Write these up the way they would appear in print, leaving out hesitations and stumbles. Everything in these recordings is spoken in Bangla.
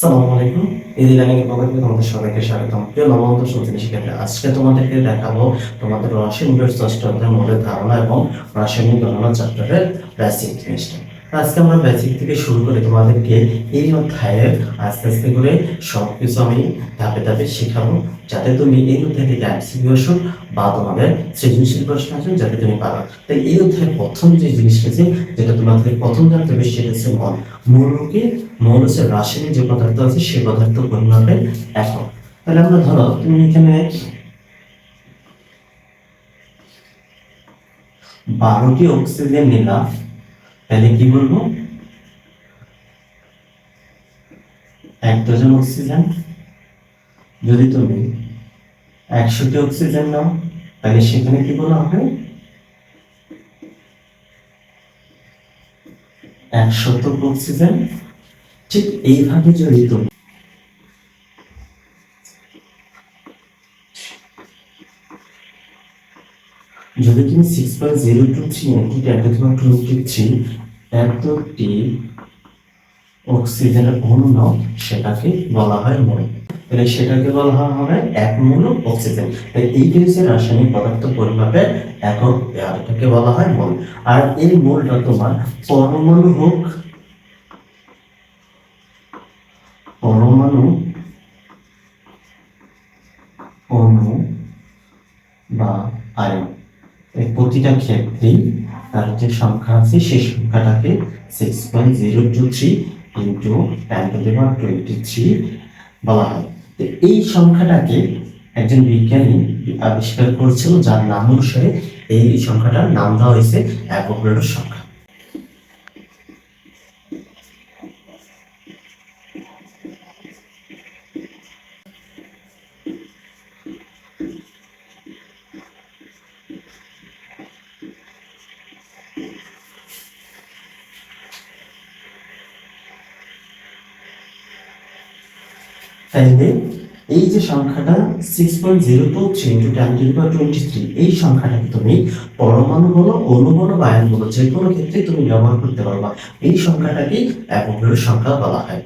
আসসালামু আলাইকুম। এই লার্নিং এর পক্ষ থেকে তোমাদের সবাইকে স্বাগতম। প্রিয় নবম দশম শ্রেণীর শিক্ষার্থীরা, আজকে তোমাদেরকে দেখাবো তোমাদের রসায়ন বিজ্ঞান ষষ্ঠ অধ্যায়ের মৌলিক ধারণা এবং রাসায়নিক গণনা চ্যাপ্টারের বেসিক জিনিসটা। আজকে আমরা বেসিক থেকে শুরু করে তোমাদেরকে এই অধ্যায়ের আস্তে আস্তে করে সবকিছু আমি ধাপে ধাপে শেখাবো, যাতে তুমি এই অধ্যায় থেকে এমসিকিউ আসুক বা তোমাদের সৃজনশীল প্রশ্ন আসুক, যাতে তুমি পারো। তাই এই অধ্যায়ের প্রথম যে জিনিসটা আছে, যেটা তোমাদের প্রথম জানতে হবে, সেটা হচ্ছে মল। মৌলকে মৌল হচ্ছে রাসায়নিক যে পদার্থ আছে সেই পদার্থ পরিমাপের একক। তাহলে আমরা ধরো তুমি এখানে 12টি অক্সিজেন নিলাম, তাহলে কি বলবো? 1 ডজন অক্সিজেন। যদি তুমি 100টি অক্সিজেন নাও, তাহলে সেখানে কি বলা হবে? 100 অক্সিজেন। ঠিক এইভাবে যদি তুমি যদি তুমি 6.023 ইনটু 10⁻23 এতটি অক্সিজেনের অণু নাও, সেটাকে বলা হয় মোল। তাহলে সেটাকে বলা হবে 1 মোল অক্সিজেন। তাই এইটা হচ্ছে রাসায়নিক পদার্থ পরিমাপের একক, আর এটাকে বলা হয় মোল। আর এই মোলটা তোমার পরমাণু হোক, পরমাণু, অণু বা আয়ন, এই প্রতিটা ক্ষেত্রেই তার যে সংখ্যা আছে সেই সংখ্যাটাকে 6.023 ইন্টু 10⁻23 বলা হয়। তো এই সংখ্যাটাকে একজন বিজ্ঞানী আবিষ্কার করেছিল, যার নাম অনুসারে এই সংখ্যাটার নাম দেওয়া হয়েছে অ্যাভোগাড্রোর সংখ্যা। তাইলে এই যে সংখ্যাটা 6.023 ইন্টু 10⁻23, এই সংখ্যাটাকে তুমি পরমাণু বলো, অণু বলো বা আয়ন বলো, যে কোনো ক্ষেত্রে তুমি ব্যবহার করতে পারবা। এই সংখ্যাটাকে অ্যাভোগাড্রোর সংখ্যা বলা হয়।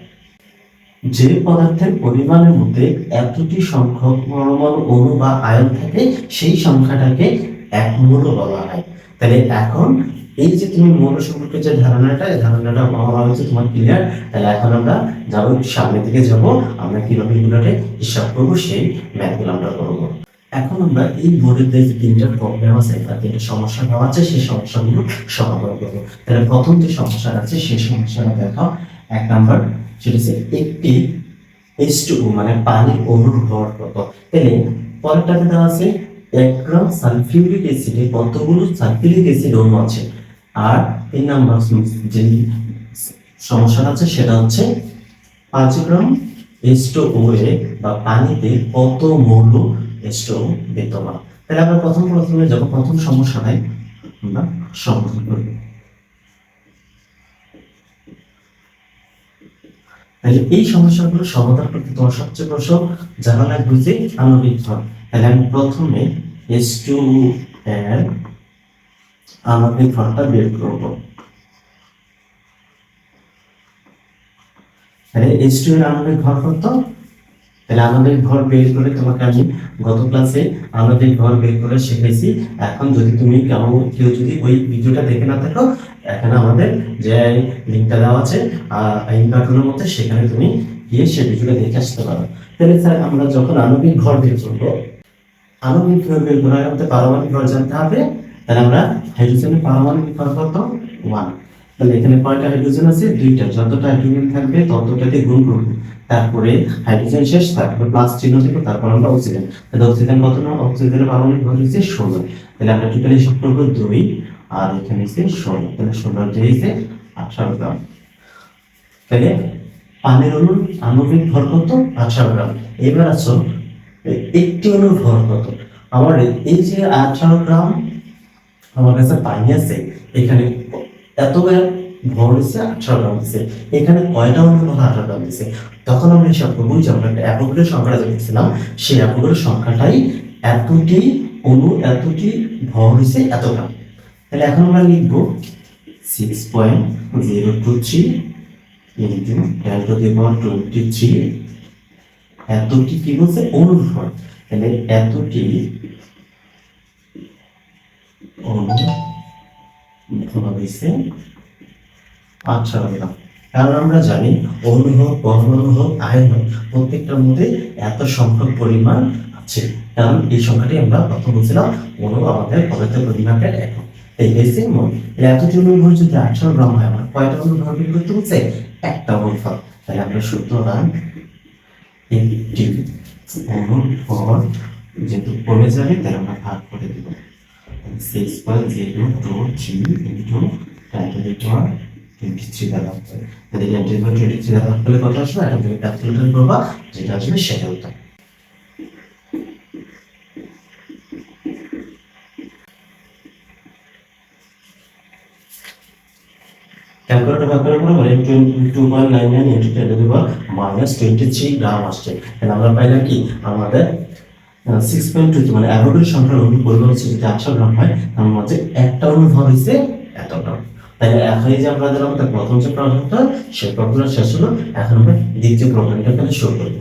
যে পদার্থের পরিমাণের মধ্যে এতটি সংখ্যক পরমাণু, অণু বা আয়ন থাকে, সেই সংখ্যাটাকে এক মৌল বলা হয়। তাহলে এখন এই যে তুমি মৌল সম্পর্কে যে ধারণাটা, এই ধারণাটা আমার হচ্ছে তোমার ক্লিয়ার। তাহলে এখন আমরা যাবো সামনের দিকে, যাব আমরা কিভাবে এগুলোকে হিসাব করবো, সেই ম্যাথগুলো আমরা করবো। এখন আমরা এই বোর্ডের যে তিনটা প্রবলেম আছে বা তিনটা সমস্যা দেওয়া আছে, সেই সমস্যাগুলো সমাধান করবো। তাহলে প্রথম যে সমস্যাটা আছে সেই সমস্যাটা দেখাও। 1 নাম্বার, সেটা হচ্ছে একটি H2O মানে পানির অণুর ভর কত। তাহলে পরেরটাতে দেওয়া আছে 1 গ্রাম সালফিউরিক অ্যাসিডে কতগুলো সালফিউরিক অ্যাসিড অণু আছে। আর 3 নাম্বার যে সমস্যাটা আছে সেটা হচ্ছে 5 গ্রাম H2O এ বা পানিতে কত মৌল H2O বিদ্যমান। তাহলে আমরা প্রথমে যাব, প্রথম সমস্যাটাই আমরা সমাধান করব। তাহলে এই সমস্যাগুলো সমাধান করতে তোমার সবচেয়ে প্রথম জানা লাগবে যে আণবিক ভর। তাহলে আমি প্রথমে H2O এর আণবিক ভরটা বের করব। তাহলে H2O এর আণবিক ভর কত? তাহলে আণবিক ভর বের করে তোমাকে আমি গত ক্লাসে আণবিক ভর বের করে শিখেছি। এখন যদি তুমি কেউ যদি ওই ভিডিওটা দেখে না থাকো, এখানে আমাদের যে লিঙ্কটা দেওয়া আছে এই কার্টুনের মধ্যে, সেখানে তুমি গিয়ে সেই ভিডিওটা দেখে আসতে পারো। তাহলে স্যার আমরা যখন আণবিক ভর বের করবো, আণবিক ভর বের করার আমাদের পারমাণবিক ভর জানতে হবে। তাহলে আমরা হাইড্রোজেনের পারমাণবিক ভর কত? 1। তাহলে এখানে কয়টা হাইড্রোজেন আছে? 2টা। যতটা হাইড্রোজেন থাকবে ততটাতে গুণ করব। তারপরে হাইড্রোজেন শেষ, তারপরে প্লাস চিহ্ন দিব, তারপর আমরা অক্সিজেন। তাহলে অক্সিজেন কত না? অক্সিজেনের পারমাণবিক ভর হচ্ছে 16। তাহলে আমরা টোটালি হিসাব করব 2 আর এখানে হচ্ছে 16। তাহলে 16 দিয়ে হচ্ছে 18 গ্রাম। তাহলে পানির অণুর আণবিক ভর কত? 18 গ্রাম। এবার আসো একটি অণুর ভর কত। আমার এই যে 18 গ্রাম আমার কাছে পানি আছে, এখানে এত ভর হচ্ছে 18 গ্রাম দিচ্ছে, এখানে কয়টা অণু 18 গ্রাম দিচ্ছে। তখন আমরা হিসাব করবো যে আমরা একটা অ্যাভোগাড্রোর সংখ্যাটা দেখছিলাম, সেই অ্যাভোগাড্রোর সংখ্যাটাই এতটি অণু, এতটি ভর হচ্ছে এত গ্রাম। তাহলে এখন আমরা লিখবো 6.023 ইন্টু 10⁻23 এতটি কি বলছে অনুভর, তাহলে এতটি অনুভর হয়েছে 18 গ্রাম। কারণ আমরা জানি অণু হোক, পরমাণু হোক, আয়ন হোক, প্রত্যেকটার মধ্যে এত সংখ্যক পরিমাণ আছে। কারণ এই সংখ্যাটি আমরা প্রথম বলছিলাম অণু আমাদের পদার্থের পরিমাপের একক। এই হচ্ছে মোল। এতটি অনুভর যদি 18 গ্রাম হয়, আমার কয়টা অনুভর বের করতে বলছে? একটা অনুভর। তাই আমরা সুতরাং একটি অনুভর যেহেতু কমে যাবে, তাই আমরা ভাগ করে দেব 6.023 ইন্টু 10⁻23 দ্বারা ভাগ করে। তাহলে 10⁻23 দ্বারা ভাগ করলে কত আসবে? এটা তুমি ক্যালকুলেটর করবা, যেটা আসবে সেটা উত্তর। ক্যালকুলেটর ভাগ করার পরে বলে 2.99 ইন্টু 10⁻23 গ্রাম আসছে। তাহলে আমরা পাইলাম কি আমাদের 6.23 মানে অ্যাভোগাড্রো সংখ্যার অনু পরিমাণ হচ্ছে যদি 18 গ্রাম হয়, তার মধ্যে একটা অনুভর হইছে এত গ্রাম। তাই এখন এই যে আমরা দিলাম প্রথম যে প্রবলেমটা, সেই প্রবলেমটা শেষ হলো। এখন আমরা দ্বিতীয় প্রবলেমটা এখানে শুরু করব।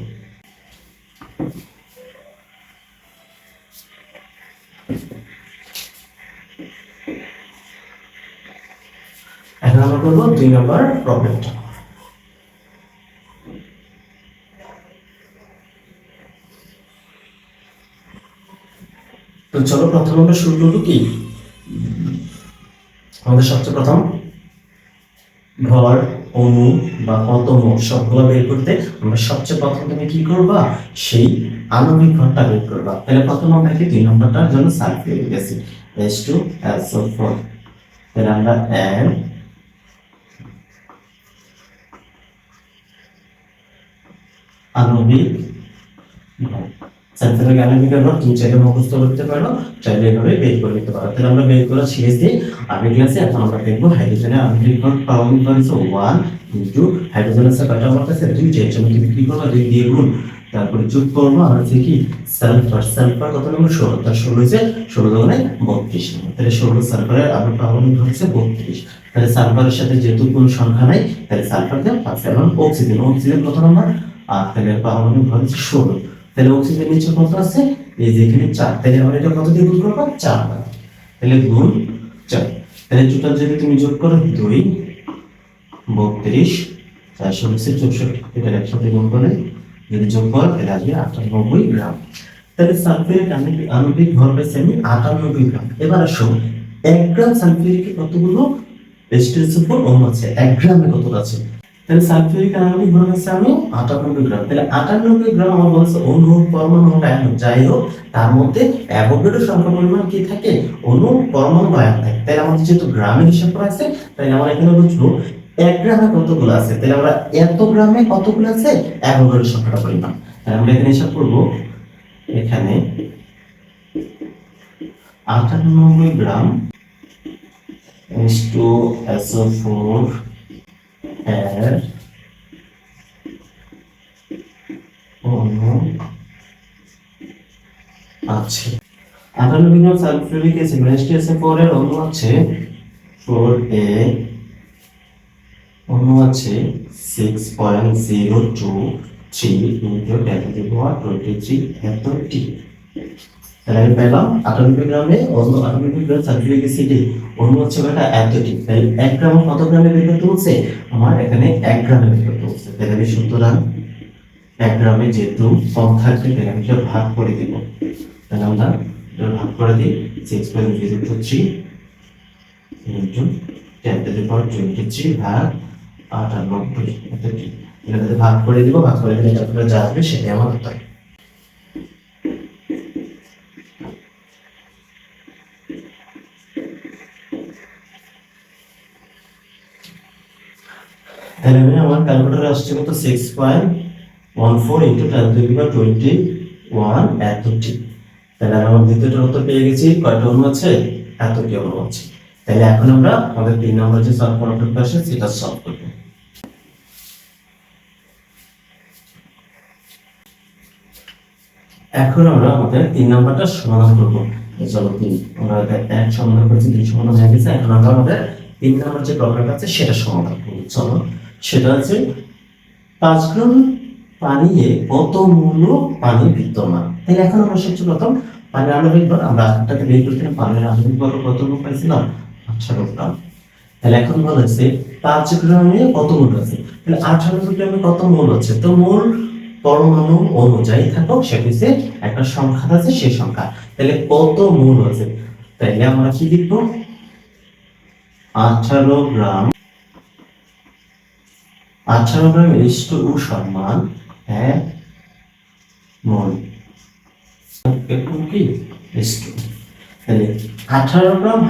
এখন আমরা করব 2 নম্বর প্রবলেমটা। তো চলো প্রথম আমরা শুরু করব কি, আমাদের সবচেয়ে প্রথম ভর, অণু বা পতম সবগুলো বের করতে আমরা সবচেয়ে প্রথম তুমি কি করবা? সেই আণবিক ভরটা বের করবা। তাহলে প্রথম আমরা কি 2 নম্বরটার জন্য সালফিউরিক অ্যাসিড H2SO4, তাহলে আমরা N আণবিক সালফিউরিক আণবিক ভর তুমি চাইলে মুখস্থ করতে পারো, চাইলে এভাবে বের করে নিতে পারো। তাহলে আমরা বের করা শিখেছি আগের ক্লাসে। এখন আমরা দেখব হাইড্রোজেনের আণবিক ভর পারমাণবিক ভর হচ্ছে 1 ইনটু হাইড্রোজেনের সাথে কয়টা আমার কাছে 2টা, এর জন্য তুমি কি করবা? 2 দিয়ে গুণ, তারপরে যোগ করবো আর হচ্ছে কি সালফার। সালফার কত নম্বর? 16। তার 16 হচ্ছে 16 দুগুণে 32 নম্বর। তাহলে 16 সালফারের আবার পারমাণবিক ভর হচ্ছে 32। তাহলে সালফারের সাথে যেহেতু কোনো সংখ্যা নাই, তাহলে সালফার দিয়ে পাঁচ। এবং অক্সিজেন, অক্সিজেন কত নম্বর? 8। তাহলে পারমাণবিক ভর হচ্ছে 16। তাহলে অক্সিজেন নিচে কত আছে? এই যে এখানে 4। তাহলে আমরা এটা কত দিয়ে গুণ করব? 4 দ্বারা। তাহলে গুণ 4। তাহলে টোটাল যদি তুমি যোগ করো 2 32 464, এটা একসাথে গুণ করে যদি যোগ করো তাহলে আসবে 98 গ্রাম। তাহলে সালফিউরিক আণবিক ভর পেয়েছি আমি 98 গ্রাম। এবার আসো 1 গ্রাম সালফিউরিকে কতগুলো H2SO4 অণু আছে? 1 গ্রামে কতটা আছে? তাহলে সালফিউরিক আণবিক ভর আছে আমি 98 গ্রাম। তাহলে 98 গ্রাম আমার বলছে অণু হোক, পরমাণু হোক, আয়ন হোক, যাই হোক, তার মধ্যে অ্যাভোগাড্রো সংখ্যা পরিমাণ কি থাকে? অণু, পরমাণু, আয়ন থাকে। তাহলে আমাদের যেহেতু গ্রামের হিসাব করা আছে, তাই আমরা এখানে বুঝবো 1 গ্রামে কতগুলো আছে। তাহলে আমরা এত গ্রামে কতগুলো আছে অ্যাভোগাড্রো সংখ্যাটা পরিমাণ। তাহলে আমরা এখানে হিসাব করব, এখানে 98 গ্রাম H2SO4 এর অণু আছে। 98 গ্রাম সালফিউরিক অ্যাসিড H2SO4 এর অণু আছে 4A, অণু আছে 6.023 ইনটু 10⁻23 এতটি। তাহলে আমি পেলাম 98 গ্রামে অণু, 98 গ্রাম সালফিউরিক অ্যাসিডে অণু হচ্ছে কয়টা? এতটি। তাহলে 1 গ্রাম কত গ্রামে বের করতে বলছে? আমার এখানে 1 গ্রামে বের করতে বলছে। তাহলে আমি সুতরাং 1 গ্রামে যেহেতু কম থাকবে, তাহলে আমি এটা ভাগ করে দিব। তাহলে আমরা এটা ভাগ করে দিই 6.023 ইনটু 10⁻23 ভাগ 98 এতটি। এটাতে ভাগ করে দিব, ভাগ করে দিলে এটা যা আসবে সেটাই আমার উত্তর। তাহলে আমি আমার ক্যালকুলেটরে আসছে কত? 6.14 ইনটু 10⁻21 এতটি। তাহলে আমি আমার দ্বিতীয়টার উত্তর পেয়ে গেছি। কয়টা অণু আছে? এতটি অণু আছে। তাহলে এখন আমরা আমাদের 3 নম্বর যে সলভ প্রবলেমটা আছে সেটা সলভ করব। এখন আমরা আমাদের 3 নম্বরটা সমাধান করব। চলো 3 আমরা 1 সমাধান করেছি, 2 সমাধান হয়ে গেছে। এখন আমরা আমাদের 3 নম্বর যে প্রবলেমটা আছে সেটা সমাধান করব। চলো সেটা হচ্ছে 5 গ্রাম পানিয়ে কত মূল পানি বিদ্যমান। তাহলে এখন আমরা সবচেয়ে প্রথম পানির আণবিক ভর আমরা আটটাতে বের করছিলাম, পানির আণবিক ভর কত পাইছিলাম 18 গ্রাম। তাহলে এখন বলেছে 5 গ্রামে কত মোল আছে, তাহলে 18 গ্রামে কত মোল আছে, তো মোল পরমাণু অনুযায়ী থাকুক সেটা হচ্ছে একটা সংখ্যা আছে সেই সংখ্যা। তাহলে কত মোল আছে, তাহলে আমরা কি লিখব 18 গ্রাম, 18 গ্রাম H2O সমান 1 মোল এরকম কি H2O। তাহলে 18 গ্রাম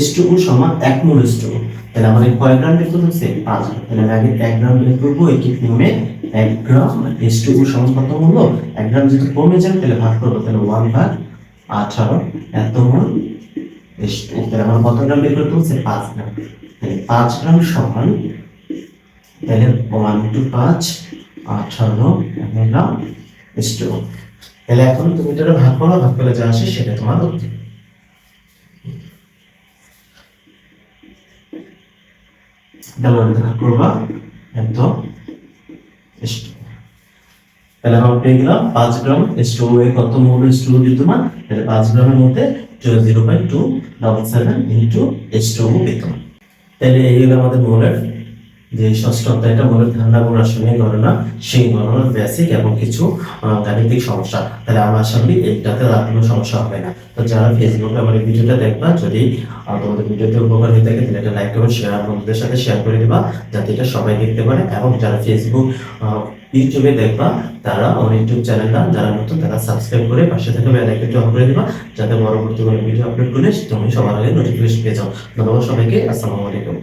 H2O সমান 1 মোল H2O। তাহলে আমাদের কয় গ্রাম বের করতে হচ্ছে 5 গ্রাম। তাহলে আমি আগে 1 গ্রাম বের করব, একই নিয়মে 1 গ্রাম H2O সমান কত মোল, 1 গ্রাম যদি কমে যায় তাহলে ভাগ করব, তাহলে 1/18 এত মোল H2O। তাহলে আমরা কত গ্রাম বের করতে হচ্ছে 5 গ্রাম। তাহলে 5 গ্রাম সমান, তাহলে 1 × 5 18 গ্রাম H2O। তাহলে এখন তুমি এটা ভাগ করো, ভাগ করলে যা আসে সেটা তোমার উত্তর। তাহলে ভাগ করবা একদম H2O। তাহলে আমরা পেয়ে গেলাম 5 গ্রাম H2O এ কত মোল H2O বিদ্যমান, তাহলে 5 গ্রামের মধ্যে 0.277 ইনটু H2O বিদ্যমান। তাহলে এই হলো আমাদের মোলের যে ষষ্ঠ অধ্যায়টা মোলের ধারণা এবং রাসায়নিক গণনা, সেই গণনার বেসিক এবং কিছু গাণিতিক সমস্যা। তাহলে আমরা আশা করি এইটাতে আর কোনো সমস্যা হবে না। তো যারা ফেসবুকে আমার এই ভিডিওটা দেখবা, যদি তোমাদের ভিডিওতে উপকার হয়ে থাকে তাহলে এটা লাইক এবং শেয়ার, বন্ধুদের সাথে শেয়ার করে দিবা যাতে এটা সবাই দেখতে পারে। এবং যারা ফেসবুক ইউটিউবে দেখবা তারা আমার ইউটিউব চ্যানেলটা যারা নতুন তারা সাবস্ক্রাইব করে পাশে থেকে বেল আইকনটি অন করে দিবা যাতে পরবর্তী কোনো ভিডিও আপলোড করলে তুমি সবার আগে নোটিফিকেশন পেয়ে যাও। ধন্যবাদ সবাইকে, আসসালামু আলাইকুম।